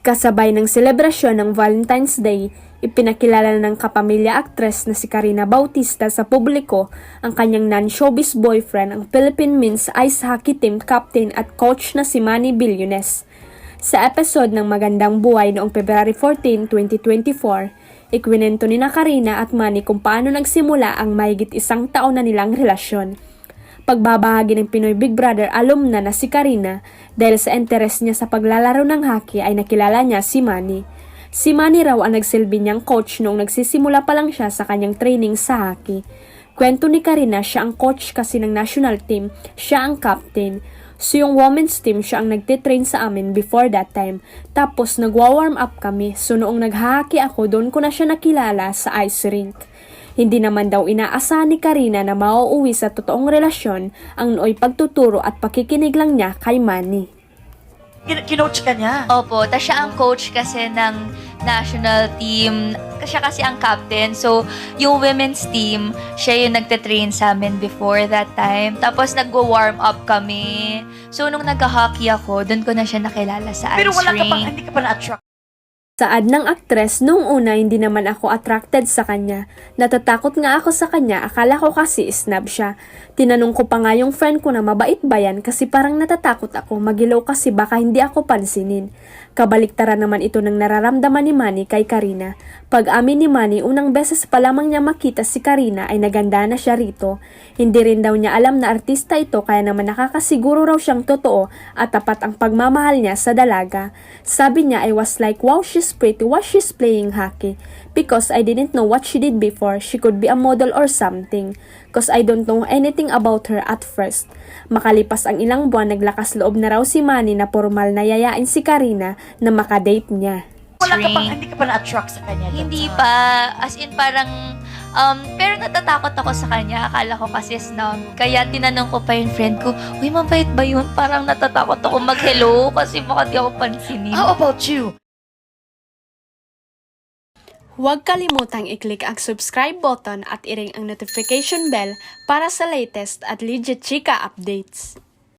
Kasabay ng selebrasyon ng Valentine's Day, ipinakilala ng kapamilya aktres na si Karina Bautista sa publiko ang kanyang non-showbiz boyfriend, ang Philippine Men's Ice Hockey Team captain at coach na si Manny Villones. Sa episode ng Magandang Buhay noong February 14, 2024, ikwinento ni na Karina at Manny kung paano nagsimula ang mahigit isang taon na nilang relasyon. Pagbabahagi ng Pinoy Big Brother alumna na si Karina, dahil sa interes niya sa paglalaro ng hockey ay nakilala niya si Manny. Si Manny raw ang nagsilbi niyang coach noong nagsisimula pa lang siya sa kanyang training sa hockey. Kwento ni Karina, siya ang coach kasi ng national team, siya ang captain. So yung women's team, siya ang nagtitrain sa amin before that time. Tapos nagwa-warm up kami, so noong nag-hockey ako, doon ko na siya nakilala sa ice rink. Hindi naman daw inaasahan ni Karina na mauuwi sa totoong relasyon ang nooy pagtuturo at pakikinig lang niya kay Manny. Kinoach ka niya? Opo, ta siya ang coach kasi ng national team. Siya kasi ang captain. So, yung women's team, siya yung nagte-train sa amin before that time. Tapos, nagwo-warm up kami. So, nung nag-hockey ako, doon ko na siya nakilala sa Pero ice wala ka rink. pang, hindi ka pa na-attract. Saad ng aktres, noong una hindi naman ako attracted sa kanya. Natatakot nga ako sa kanya, akala ko kasi snob siya. Tinanong ko pa nga yung friend ko na mabait ba yan kasi parang natatakot ako, magilaw kasi baka hindi ako pansinin. Kabaliktaran naman ito ng nararamdaman ni Manny kay Karina. Pag amin ni Manny, unang beses pa lamang niya makita si Karina ay naganda na siya rito. Hindi rin daw niya alam na artista ito kaya naman nakakasiguro raw siyang totoo at tapat ang pagmamahal niya sa dalaga. Sabi niya, I was like, wow, she's pretty while she's playing hockey. Because I didn't know what she did before. She could be a model or something. Cause I don't know anything about her at first. Makalipas ang ilang buwan, naglakas loob na raw si Manny na formal na yayain si Karina na makadate niya. Wala ka pang, hindi ka pa na-attract sa kanya. Hindi pa. As in, parang, pero natatakot ako sa kanya. Akala ko kasi snob. Kaya tinanong ko pa yung friend ko, uy, mabait ba yun? Parang natatakot ako mag-hello kasi baka di ako pansinin. How about you? Huwag kalimutang i-click ang subscribe button at i-ring ang notification bell para sa latest at legit chika updates.